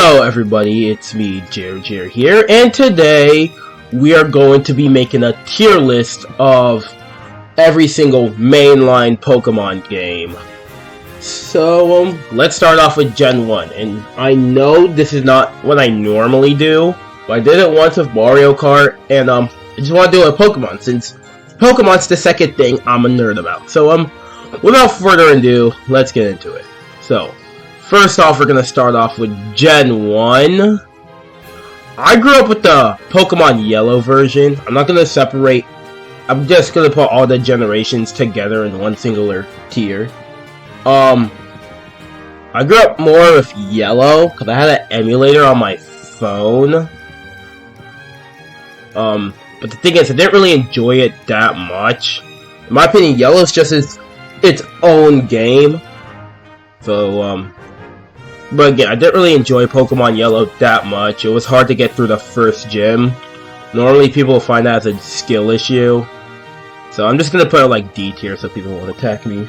Hello everybody, it's me, Jer here, and today we are going to be making a tier list of every single mainline Pokemon game. So, let's start off with Gen 1, and I know this is not what I normally do, but I did it once with Mario Kart, and I just want to do it with Pokemon, since Pokemon's the second thing I'm a nerd about. So, without further ado, let's get into it. So, first off, we're going to start off with Gen 1. I grew up with the Pokemon Yellow version. I'm not going to separate. I'm just going to put all the generations together in one singular tier. I grew up more with Yellow, because I had an emulator on my phone. But the thing is, I didn't really enjoy it that much. In my opinion, Yellow is just its own game. So, but again, I didn't really enjoy Pokemon Yellow that much. It was hard to get through the first gym. Normally people will find that as a skill issue. So I'm just gonna put it like D tier so people won't attack me.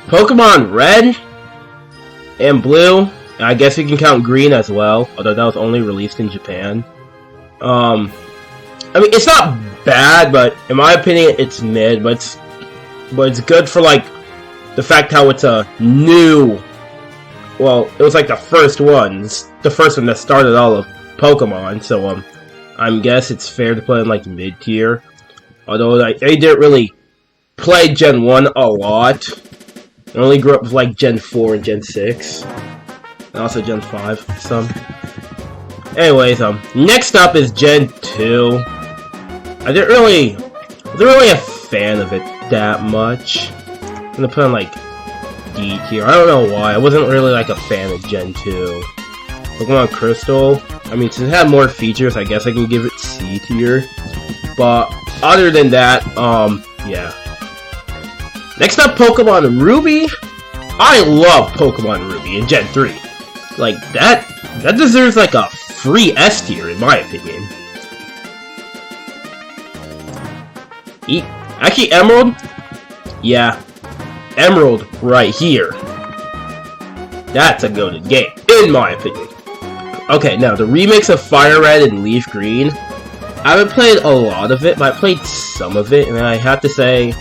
Pokemon Red and Blue. I guess we can count Green as well, although that was only released in Japan. I mean, it's not bad, but in my opinion it's mid, but it's good for like the fact how it's a new, well, it was like the first one that started all of Pokemon, so I guess it's fair to put in like mid tier. Although I didn't really play Gen 1 a lot. I only grew up with like Gen 4 and Gen 6. And also Gen 5, some. Anyways, next up is Gen 2. I wasn't really a fan of it that much. I'm gonna put in like D tier. I don't know why. I wasn't really like a fan of Gen 2. Pokemon Crystal. I mean, since it had more features, I guess I can give it C tier. But other than that, yeah. Next up, Pokemon Ruby. I love Pokemon Ruby in Gen 3. Like that deserves like a free S tier in my opinion. Actually, Emerald. Yeah. Emerald right here. That's a goated game, in my opinion. Okay, now the remakes of Fire Red and Leaf Green. I haven't played a lot of it, but I played some of it, and I have to say,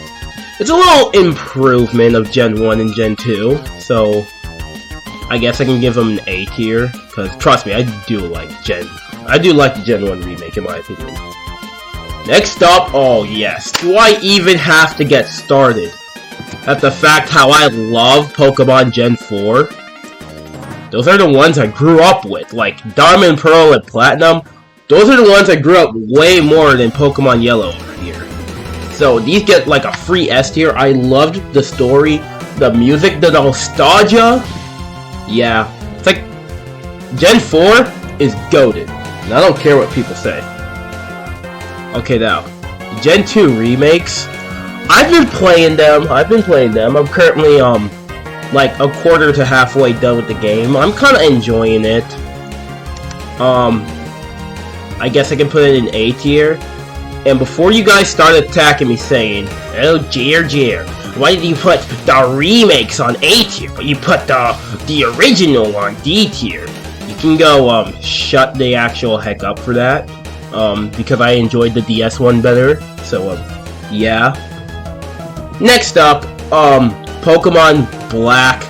it's a little improvement of Gen 1 and Gen 2, so I guess I can give them an A tier, because trust me, I do like the Gen 1 remake, in my opinion. Next up, oh yes, do I even have to get started at the fact how I love Pokemon Gen 4. Those are the ones I grew up with, like Diamond, Pearl, and Platinum. Those are the ones I grew up way more than Pokemon Yellow over here. So these get like a free S tier. I loved the story, the music, the nostalgia. Yeah, it's like Gen 4 is goated, and I don't care what people say. Okay, now Gen 2 remakes. I've been playing them. I'm currently, like a quarter to halfway done with the game. I'm kind of enjoying it. I guess I can put it in A tier. And before you guys start attacking me saying, oh, Jer, why did you put the remakes on A tier, but you put the original on D tier? You can go, shut the actual heck up for that. Because I enjoyed the DS one better. So, yeah. Next up, Pokemon Black.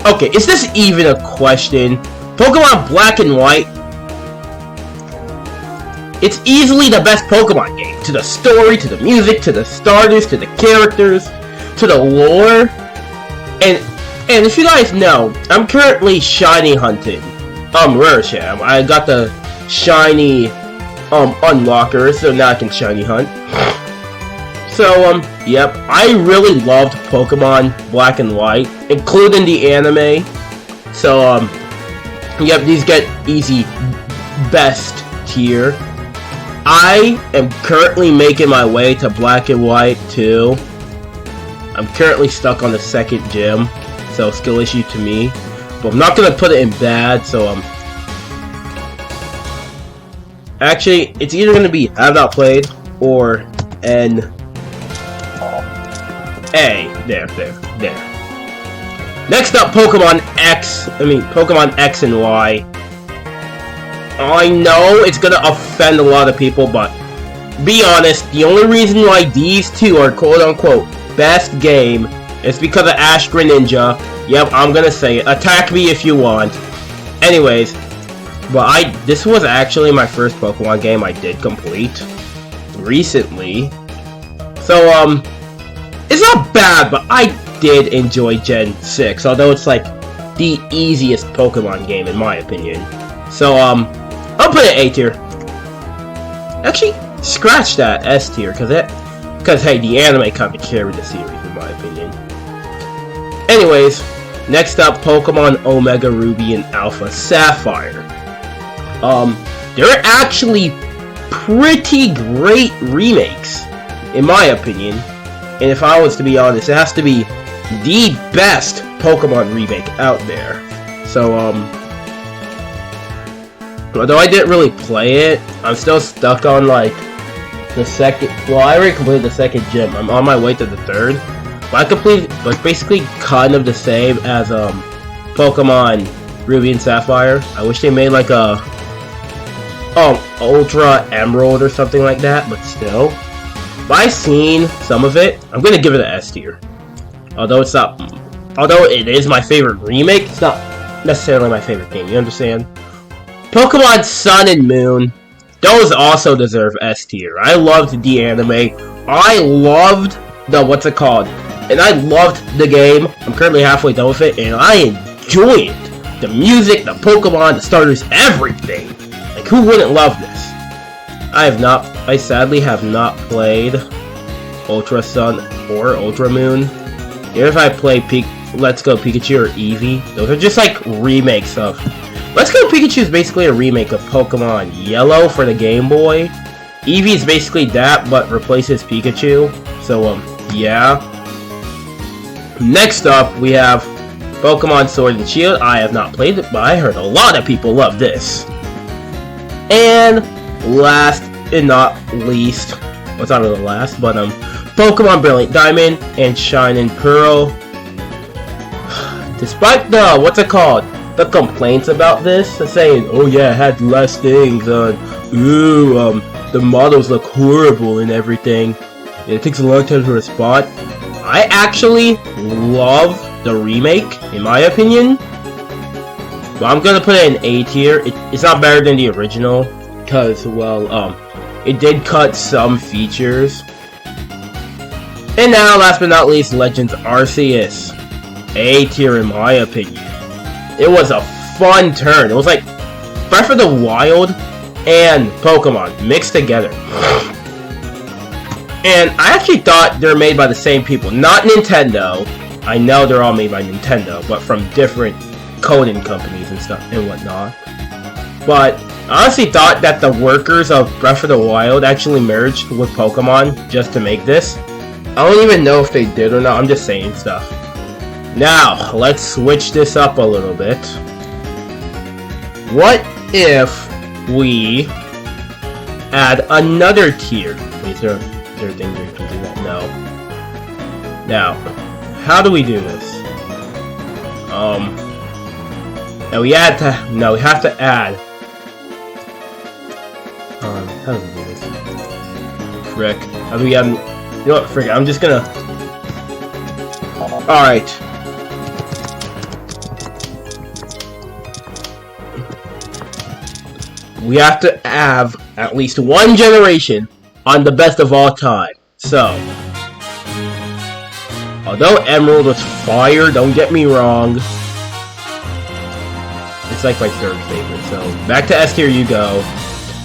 Okay, is this even a question? Pokemon Black and White. It's easily the best Pokemon game. To the story, to the music, to the starters, to the characters, to the lore. And if you guys know, I'm currently shiny hunting. Raresham. I got the shiny unlocker, so now I can shiny hunt. So, yep, I really loved Pokemon Black and White, including the anime. So, yep, these get easy best tier. I am currently making my way to Black and White 2. I'm currently stuck on the second gym, so skill issue to me. But I'm not gonna put it in bad, so, actually, it's either gonna be have not played or N. A. There. Next up, Pokemon X and Y. I know it's gonna offend a lot of people, but be honest, the only reason why these two are quote-unquote best game is because of Ash Greninja. Yep, I'm gonna say it. Attack me if you want. Anyways, but this was actually my first Pokemon game I did complete recently. So, it's not bad, but I did enjoy Gen 6, although it's like the easiest Pokemon game in my opinion. So, I'll put it A tier. Actually, scratch that S tier, because hey, the anime kind of carried the series in my opinion. Anyways, next up, Pokemon Omega Ruby and Alpha Sapphire. They're actually pretty great remakes, in my opinion. And if I was to be honest, it has to be the best Pokemon remake out there. So, although I didn't really play it, I'm still stuck on, like, the second... Well, I already completed the second gym. I'm on my way to the third. But I completed... Like, basically kind of the same as, Pokemon Ruby and Sapphire. I wish they made, like, a... Ultra Emerald or something like that, but still. But I've seen some of it. I'm gonna give it an S tier. Although it's not... Although it is my favorite remake, it's not necessarily my favorite game, you understand? Pokemon Sun and Moon, those also deserve S tier. I loved the anime. I loved the, what's it called? And I loved the game. I'm currently halfway done with it, and I enjoy it. The music, the Pokemon, the starters, everything. Like, who wouldn't love this? I sadly have not played Ultra Sun or Ultra Moon. Even if I play Let's Go Pikachu or Eevee, those are just like remakes of... Let's Go Pikachu is basically a remake of Pokemon Yellow for the Game Boy. Eevee is basically that, but replaces Pikachu. So, yeah. Next up, we have Pokemon Sword and Shield. I have not played it, but I heard a lot of people love this. And last and not least, well, it's not really last, but Pokemon Brilliant Diamond and Shining Pearl. Despite the, what's it called? The complaints about this, saying, oh yeah, it had less things, ooh, the models look horrible and everything. It takes a long time to respond. I actually love the remake, in my opinion. But I'm gonna put it in A tier. It's not better than the original, because, well, it did cut some features. And now, last but not least, Legends Arceus. A tier in my opinion. It was a fun turn. It was like Breath of the Wild and Pokemon mixed together. And I actually thought they're made by the same people. Not Nintendo. I know they're all made by Nintendo, but from different coding companies and stuff and whatnot. But I honestly thought that the workers of Breath of the Wild actually merged with Pokemon just to make this. I don't even know if they did or not. I'm just saying stuff. Now, let's switch this up a little bit. What if we add another tier? Wait, is there a thing where you can do that? No. Now, how do we do this? And we have to add. How do we do this? Frick. How do we add? You know what? Frick. I'm just gonna. All right. We have to have at least one generation on the best of all time. So, although Emerald was fire, don't get me wrong, it's like my third favorite. So, back to S tier you go.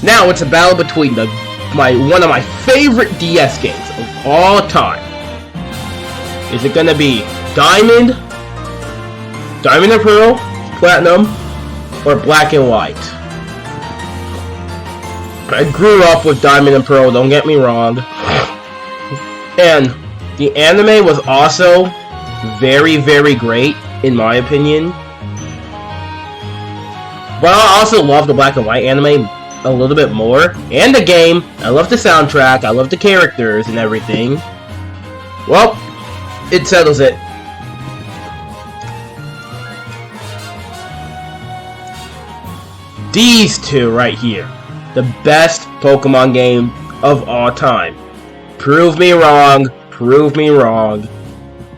Now it's a battle between one of my favorite DS games of all time. Is it gonna be Diamond and Pearl, Platinum, or Black and White? I grew up with Diamond and Pearl, don't get me wrong. And the anime was also very, very great, in my opinion. But I also love the Black and White anime a little bit more. And the game. I love the soundtrack, I love the characters and everything. Well, it settles it. these two right here. The best Pokemon game of all time. Prove me wrong. Prove me wrong.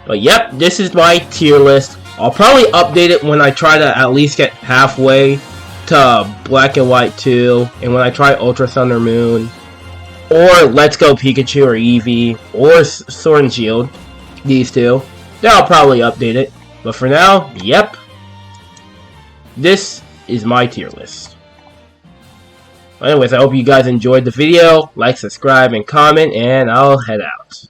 But yep, this is my tier list. I'll probably update it when I try to at least get halfway to Black and White 2, and when I try Ultra Sun or Moon, or Let's Go Pikachu or Eevee, or Sword and Shield, these two, then I'll probably update it. But for now, yep, this is my tier list. Anyways, I hope you guys enjoyed the video. Like, subscribe, and comment, and I'll head out.